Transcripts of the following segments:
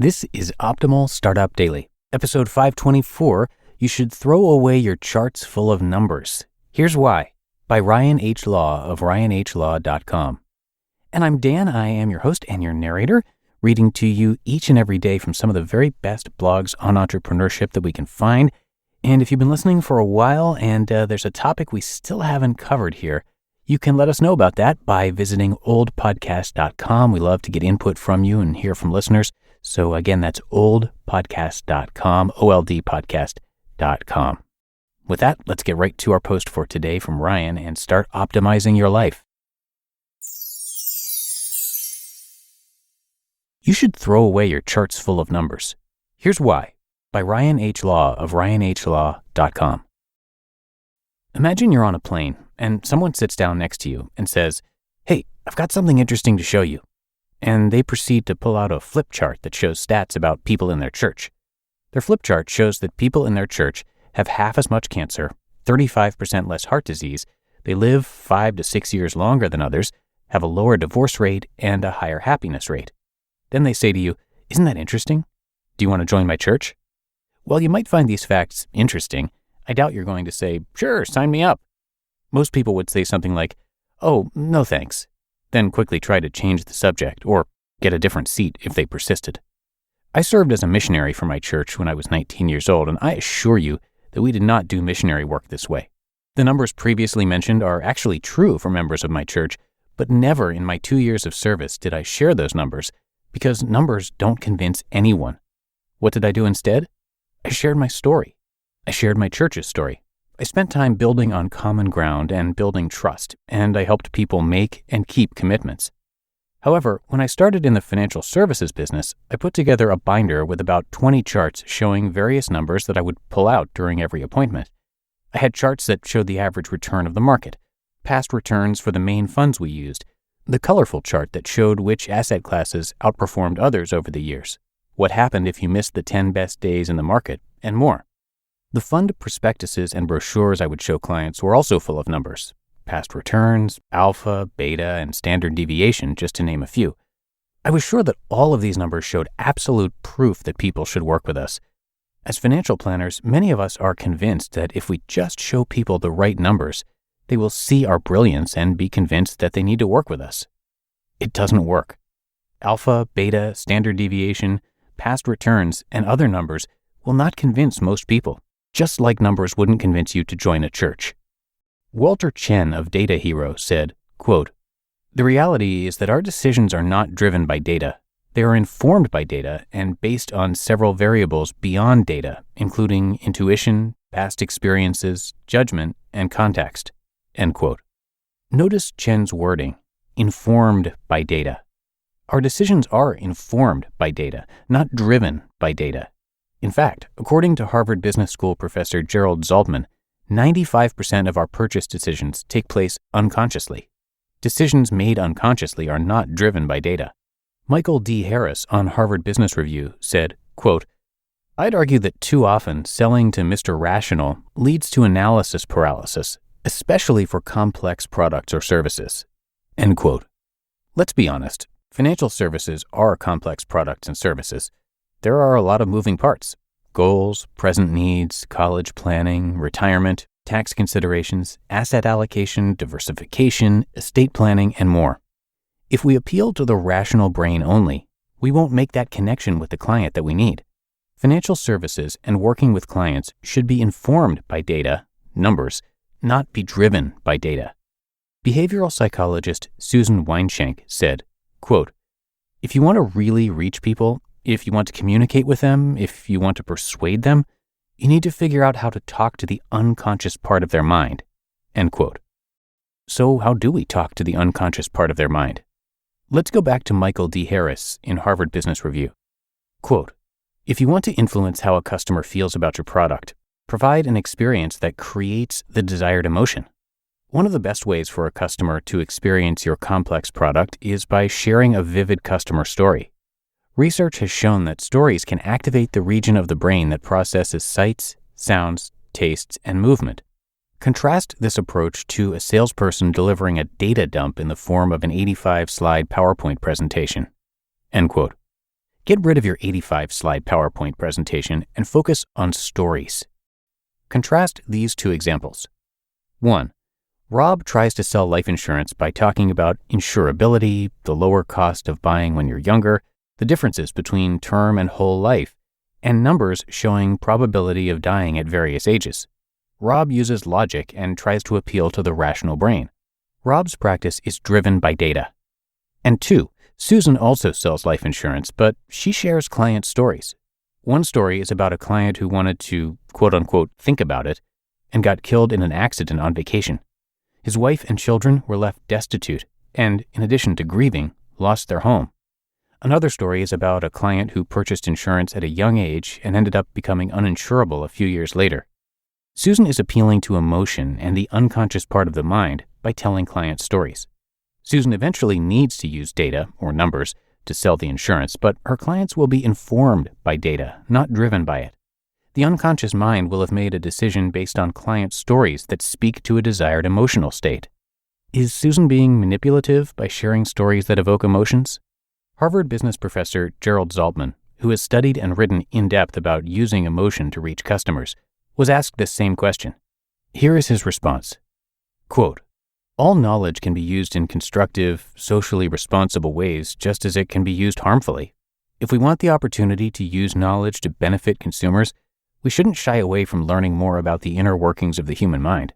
This is Optimal Startup Daily, episode 524, You Should Throw Away Your Charts Full of Numbers. Here's Why, by Ryan H. Law of ryanhlaw.com. And I'm Dan, I am your host and your narrator, reading to you each and every day from some of the very best blogs on entrepreneurship that we can find. And if you've been listening for a while and there's a topic we still haven't covered here, you can let us know about that by visiting oldpodcast.com. We love to get input from you and hear from listeners. So again, that's oldpodcast.com, oldpodcast.com. With that, let's get right to our post for today from Ryan and start optimizing your life. You should throw away your charts full of numbers. Here's Why, by Ryan H. Law of ryanhlaw.com. Imagine you're on a plane and someone sits down next to you and says, "Hey, I've got something interesting to show you." And they proceed to pull out a flip chart that shows stats about people in their church. Their flip chart shows that people in their church have half as much cancer, 35% less heart disease, they live 5 to 6 years longer than others, have a lower divorce rate, and a higher happiness rate. Then they say to you, "Isn't that interesting? Do you want to join my church?" While you might find these facts interesting, I doubt you're going to say, "Sure, sign me up." Most people would say something like, "Oh, no thanks," then quickly try to change the subject or get a different seat if they persisted. I served as a missionary for my church when I was 19 years old, and I assure you that we did not do missionary work this way. The numbers previously mentioned are actually true for members of my church, but never in my 2 years of service did I share those numbers because numbers don't convince anyone. What did I do instead? I shared my story. I shared my church's story. I spent time building on common ground and building trust, and I helped people make and keep commitments. However, when I started in the financial services business, I put together a binder with about 20 charts showing various numbers that I would pull out during every appointment. I had charts that showed the average return of the market, past returns for the main funds we used, the colorful chart that showed which asset classes outperformed others over the years, what happened if you missed the 10 best days in the market, and more. The fund prospectuses and brochures I would show clients were also full of numbers, past returns, alpha, beta, and standard deviation, just to name a few. I was sure that all of these numbers showed absolute proof that people should work with us. As financial planners, many of us are convinced that if we just show people the right numbers, they will see our brilliance and be convinced that they need to work with us. It doesn't work. Alpha, beta, standard deviation, past returns, and other numbers will not convince most people, just like numbers wouldn't convince you to join a church. Walter Chen of Data Hero said, quote, "The reality is that our decisions are not driven by data. They are informed by data and based on several variables beyond data, including intuition, past experiences, judgment, and context." End quote. Notice Chen's wording, informed by data. Our decisions are informed by data, not driven by data. In fact, according to Harvard Business School professor Gerald Zaltman, 95% of our purchase decisions take place unconsciously. Decisions made unconsciously are not driven by data. Michael D. Harris on Harvard Business Review said, quote, "I'd argue that too often selling to Mr. Rational leads to analysis paralysis, especially for complex products or services." End quote. Let's be honest, financial services are complex products and services. There are a lot of moving parts: goals, present needs, college planning, retirement, tax considerations, asset allocation, diversification, estate planning, and more. If we appeal to the rational brain only, we won't make that connection with the client that we need. Financial services and working with clients should be informed by data, numbers, not be driven by data. Behavioral psychologist Susan Weinschenk said, quote, "If you want to really reach people, if you want to communicate with them, if you want to persuade them, you need to figure out how to talk to the unconscious part of their mind." End quote. So how do we talk to the unconscious part of their mind? Let's go back to Michael D. Harris in Harvard Business Review. Quote, "If you want to influence how a customer feels about your product, provide an experience that creates the desired emotion. One of the best ways for a customer to experience your complex product is by sharing a vivid customer story. Research has shown that stories can activate the region of the brain that processes sights, sounds, tastes, and movement. Contrast this approach to a salesperson delivering a data dump in the form of an 85-slide PowerPoint presentation." End quote. Get rid of your 85-slide PowerPoint presentation and focus on stories. Contrast these two examples. 1. Rob tries to sell life insurance by talking about insurability, the lower cost of buying when you're younger, the differences between term and whole life, and numbers showing probability of dying at various ages. Rob uses logic and tries to appeal to the rational brain. Rob's practice is driven by data. And 2, Susan also sells life insurance, but she shares client stories. One story is about a client who wanted to, quote-unquote, think about it, and got killed in an accident on vacation. His wife and children were left destitute and, in addition to grieving, lost their home. Another story is about a client who purchased insurance at a young age and ended up becoming uninsurable a few years later. Susan is appealing to emotion and the unconscious part of the mind by telling client stories. Susan eventually needs to use data, or numbers, to sell the insurance, but her clients will be informed by data, not driven by it. The unconscious mind will have made a decision based on client stories that speak to a desired emotional state. Is Susan being manipulative by sharing stories that evoke emotions? Harvard business professor Gerald Zaltman, who has studied and written in depth about using emotion to reach customers, was asked this same question. Here is his response. Quote, "All knowledge can be used in constructive, socially responsible ways just as it can be used harmfully. If we want the opportunity to use knowledge to benefit consumers, we shouldn't shy away from learning more about the inner workings of the human mind.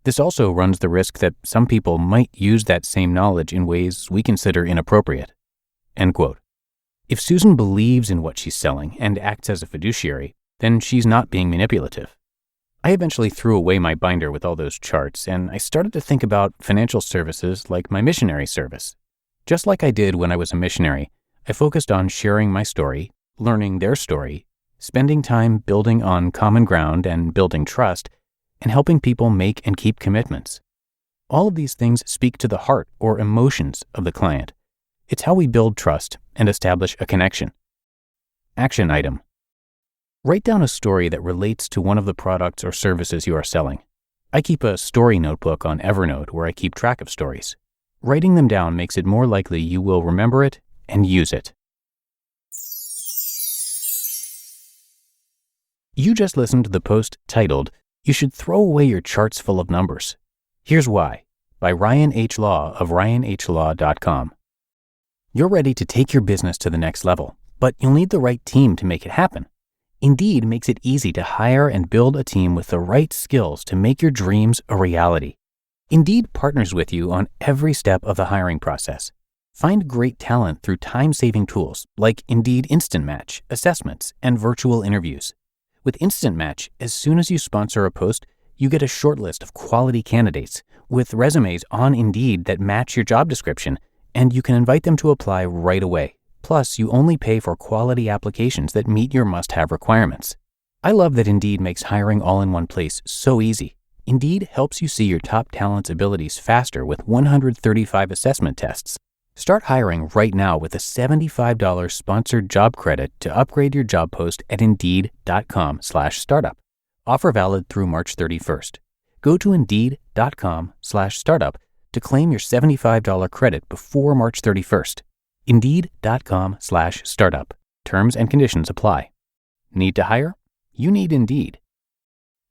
This also runs the risk that some people might use that same knowledge in ways we consider inappropriate." End quote. If Susan believes in what she's selling and acts as a fiduciary, then she's not being manipulative. I eventually threw away my binder with all those charts, and I started to think about financial services like my missionary service. Just like I did when I was a missionary, I focused on sharing my story, learning their story, spending time building on common ground and building trust, and helping people make and keep commitments. All of these things speak to the heart or emotions of the client. It's how we build trust and establish a connection. Action item. Write down a story that relates to one of the products or services you are selling. I keep a story notebook on Evernote where I keep track of stories. Writing them down makes it more likely you will remember it and use it. You just listened to the post titled, "You Should Throw Away Your Charts Full of Numbers. Here's Why," by Ryan H. Law of ryanhlaw.com. You're ready to take your business to the next level, but you'll need the right team to make it happen. Indeed makes it easy to hire and build a team with the right skills to make your dreams a reality. Indeed partners with you on every step of the hiring process. Find great talent through time-saving tools like Indeed Instant Match, assessments, and virtual interviews. With Instant Match, as soon as you sponsor a post, you get a short list of quality candidates with resumes on Indeed that match your job description, and you can invite them to apply right away. Plus, you only pay for quality applications that meet your must-have requirements. I love that Indeed makes hiring all in one place so easy. Indeed helps you see your top talent's abilities faster with 135 assessment tests. Start hiring right now with a $75 sponsored job credit to upgrade your job post at Indeed.com/startup. Offer valid through March 31st. Go to Indeed.com/startup to claim your $75 credit before March 31st. Indeed.com/startup. Terms and conditions apply. Need to hire? You need Indeed.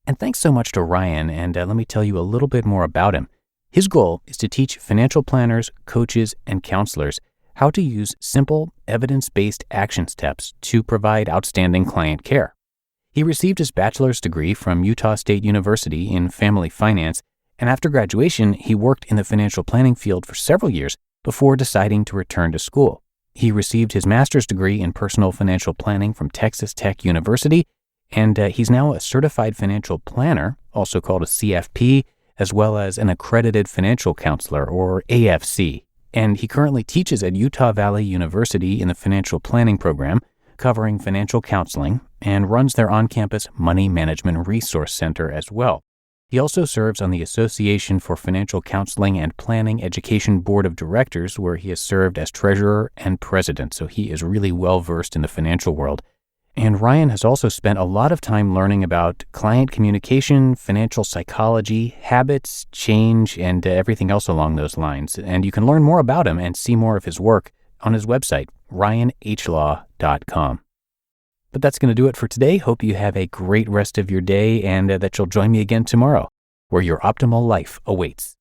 And thanks so much to Ryan, and let me tell you a little bit more about him. His goal is to teach financial planners, coaches, and counselors how to use simple, evidence-based action steps to provide outstanding client care. He received his bachelor's degree from Utah State University in family finance, and after graduation, he worked in the financial planning field for several years before deciding to return to school. He received his master's degree in personal financial planning from Texas Tech University, and he's now a certified financial planner, also called a CFP, as well as an accredited financial counselor, or AFC. And he currently teaches at Utah Valley University in the financial planning program, covering financial counseling, and runs their on-campus money management resource center as well. He also serves on the Association for Financial Counseling and Planning Education Board of Directors, where he has served as treasurer and president, so he is really well-versed in the financial world. And Ryan has also spent a lot of time learning about client communication, financial psychology, habits, change, and everything else along those lines. And you can learn more about him and see more of his work on his website, ryanhlaw.com. But that's going to do it for today. Hope you have a great rest of your day and that you'll join me again tomorrow, where your optimal life awaits.